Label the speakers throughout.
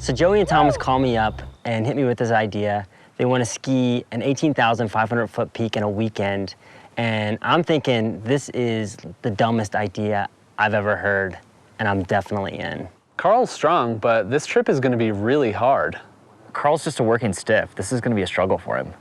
Speaker 1: So Joey and Thomas called me up and hit me with this idea. They want to ski an 18,500-foot peak in a weekend. And I'm thinking this is the dumbest idea I've ever heard, and I'm definitely in.
Speaker 2: Carl's strong, but this trip is going to be really hard.
Speaker 3: Carl's just a working stiff. This is going to be a struggle for him.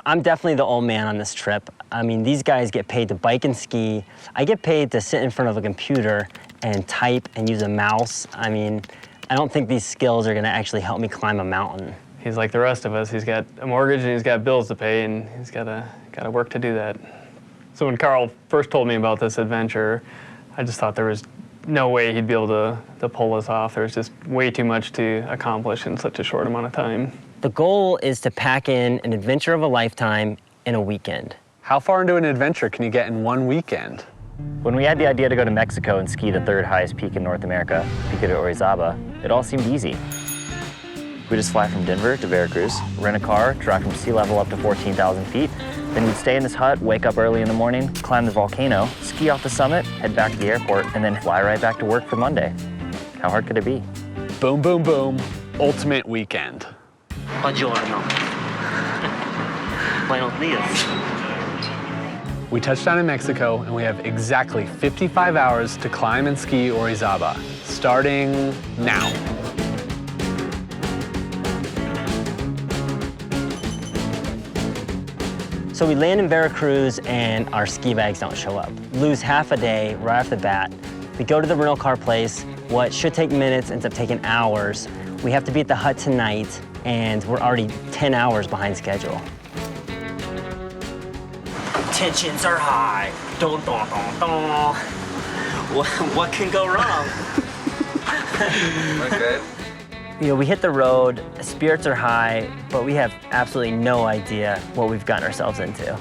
Speaker 1: I'm definitely the old man on this trip. I mean, these guys get paid to bike and ski. I get paid to sit in front of a computer and type and use a mouse. I mean, I don't think these skills are going to actually help me climb a mountain.
Speaker 2: He's like the rest of us. He's got a mortgage and he's got bills to pay, and he's got to work to do that. So when Carl first told me about this adventure, I just thought there was no way he'd be able to pull this off. There was just way too much to accomplish in such a short amount of time.
Speaker 1: The goal is to pack in an adventure of a lifetime in a weekend.
Speaker 2: How far into an adventure can you get in one weekend?
Speaker 3: When we had the idea to go to Mexico and ski the third highest peak in North America, Pico de Orizaba, it all seemed easy. We just fly from Denver to Veracruz, rent a car, drive from sea level up to 14,000 feet, then we'd stay in this hut, wake up early in the morning, climb the volcano, ski off the summit, head back to the airport, and then fly right back to work for Monday. How hard could it be?
Speaker 2: Boom, boom, boom. Ultimate weekend.
Speaker 1: Buongiorno. Buenos dias.
Speaker 2: We touched down in Mexico, and we have exactly 55 hours to climb and ski Orizaba, starting now.
Speaker 1: So we land in Veracruz and our ski bags don't show up. Lose half a day right off the bat. We go to the rental car place. What should take minutes ends up taking hours. We have to be at the hut tonight, and we're already 10 hours behind schedule. Tensions are high. Dun, dun, dun, dun. What can go wrong?
Speaker 4: Okay.
Speaker 1: You know, we hit the road, spirits are high, but we have absolutely no idea what we've gotten ourselves into.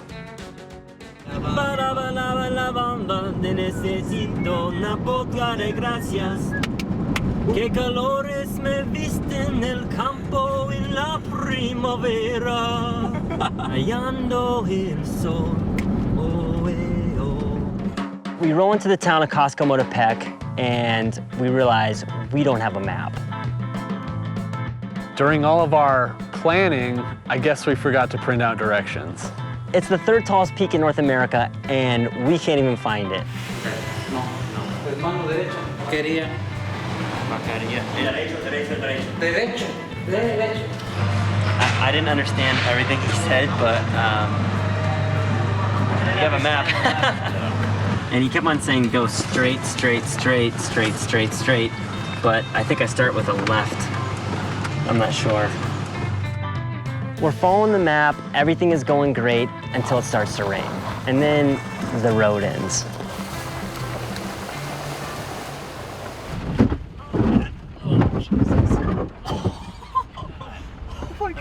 Speaker 1: Que calores me viste en el campo en la primavera, hallando el sol, oh, oh. We roll into the town of Costco Motepec, and we realize we don't have a map.
Speaker 2: During all of our planning, I guess we forgot to print out directions.
Speaker 1: It's the third tallest peak in North America, and we can't even find it. I didn't understand everything he said, but you have a map. And he kept on saying go straight, straight, straight, straight, straight, straight. But I think I start with a left. I'm not sure. We're following the map, everything is going great until it starts to rain. And then the road ends.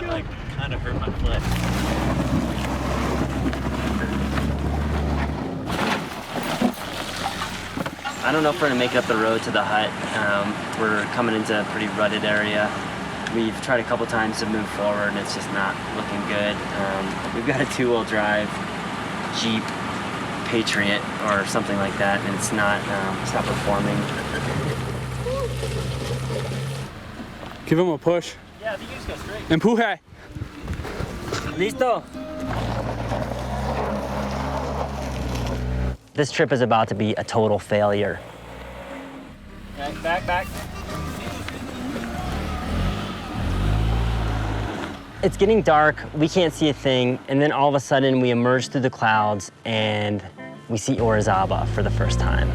Speaker 1: Like, kind of hurt my foot. I don't know if we're gonna make it up the road to the hut. We're coming into a pretty rutted area. We've tried a couple times to move forward and it's just not looking good. We've got a two-wheel drive Jeep Patriot or something like that, and it's not performing.
Speaker 5: Give him a push.
Speaker 1: Yeah, I think you just go straight.
Speaker 5: Empuje.
Speaker 1: Listo. This trip is about to be a total failure. Okay, back. It's getting dark, we can't see a thing, and then all of a sudden we emerge through the clouds and we see Orizaba for the first time.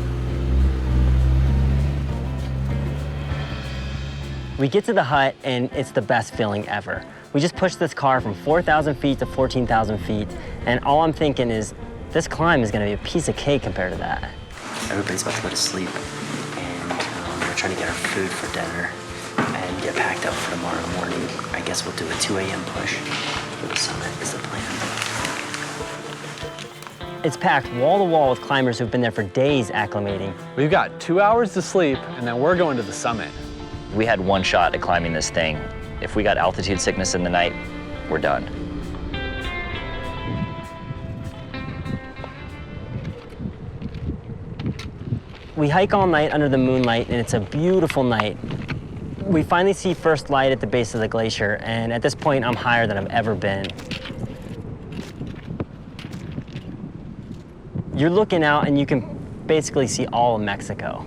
Speaker 1: We get to the hut and it's the best feeling ever. We just pushed this car from 4,000 feet to 14,000 feet, and all I'm thinking is, this climb is gonna be a piece of cake compared to that. Everybody's about to go to sleep, and we're trying to get our food for dinner and get packed up for tomorrow morning. I guess we'll do a 2 a.m. push for the summit is the plan. It's packed wall to wall with climbers who've been there for days acclimating.
Speaker 2: We've got 2 hours to sleep, and then we're going to the summit.
Speaker 3: We had one shot at climbing this thing. If we got altitude sickness in the night, we're done.
Speaker 1: We hike all night under the moonlight, and it's a beautiful night. We finally see first light at the base of the glacier, and at this point, I'm higher than I've ever been. You're looking out and you can basically see all of Mexico.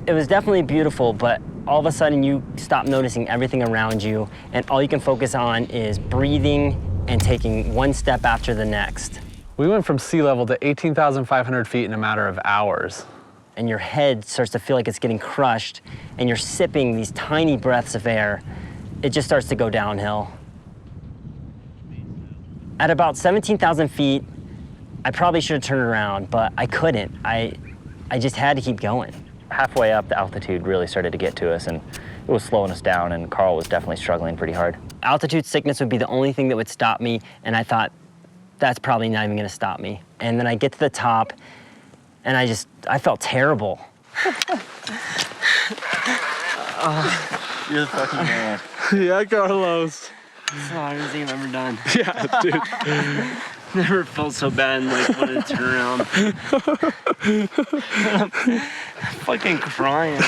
Speaker 1: It was definitely beautiful, but all of a sudden you stop noticing everything around you, and all you can focus on is breathing and taking one step after the next.
Speaker 2: We went from sea level to 18,500 feet in a matter of hours.
Speaker 1: And your head starts to feel like it's getting crushed, and you're sipping these tiny breaths of air. It just starts to go downhill. At about 17,000 feet, I probably should have turned around, but I couldn't. I just had to keep going.
Speaker 3: Halfway up, the altitude really started to get to us, and it was slowing us down, and Carl was definitely struggling pretty hard.
Speaker 1: Altitude sickness would be the only thing that would stop me, and I thought, that's probably not even gonna stop me. And then I get to the top, and I felt terrible.
Speaker 3: You're the fucking man.
Speaker 5: Yeah, Carlos.
Speaker 1: It's the hardest thing I've ever done.
Speaker 5: Yeah, dude.
Speaker 1: Never felt so bad and like wanted to turn around. I'm fucking crying.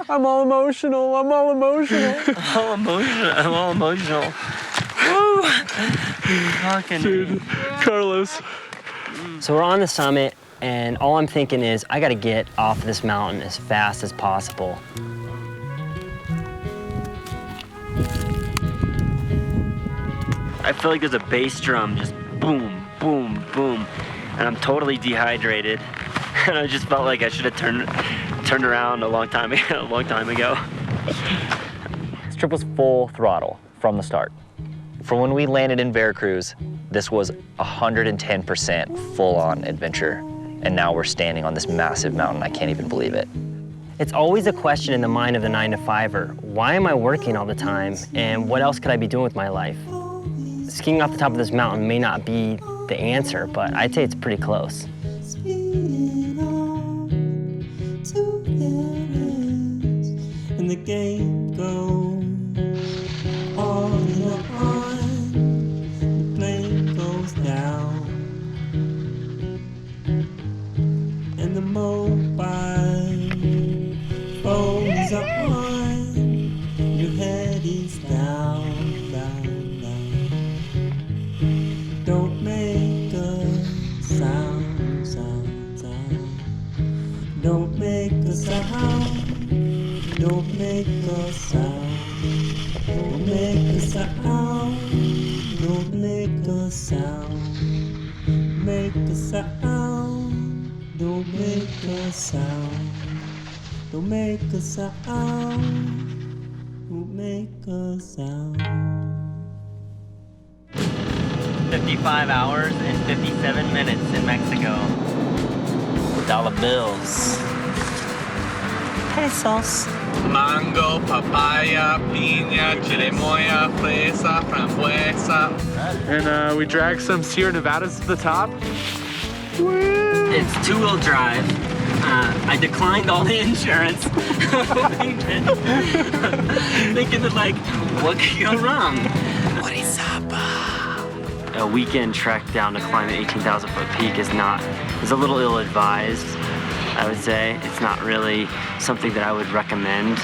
Speaker 2: I'm all emotional. I'm all emotional.
Speaker 1: I'm all emotional. Woo! Fucking
Speaker 5: Dude, Carlos.
Speaker 1: So we're on the summit, and all I'm thinking is I gotta get off this mountain as fast as possible. I feel like there's a bass drum just boom, boom, boom, and I'm totally dehydrated. And I just felt like I should have turned around a long time ago.
Speaker 3: This trip was full throttle from the start. From when we landed in Veracruz, this was 110% full-on adventure. And now we're standing on this massive mountain. I can't even believe it.
Speaker 1: It's always a question in the mind of the 9-to-5er. Why am I working all the time, and what else could I be doing with my life? Skiing off the top of this mountain may not be the answer, but I'd say it's pretty close.
Speaker 4: And the game goes on and on. The plane goes down, and the mobile phone is on. Your head is down, down, down. Don't make a sound, sound, sound. Don't make a sound. Don't make a sound. Don't make a sound. Don't make a sound. Make a sound. Don't make a sound. Don't make a sound. Don't make a sound.
Speaker 1: 55 hours and 57 minutes in Mexico. Dollar bills. Pesos.
Speaker 5: Mango, papaya, piña, chirimoya, fresa, frambuesa. And we dragged some Sierra Nevadas to the top.
Speaker 1: It's two-wheel drive. I declined all the insurance. Thinking that, like, what could go wrong? What is up? A weekend trek down to climb an 18,000-foot peak is a little ill-advised, I would say. It's not really something that I would recommend.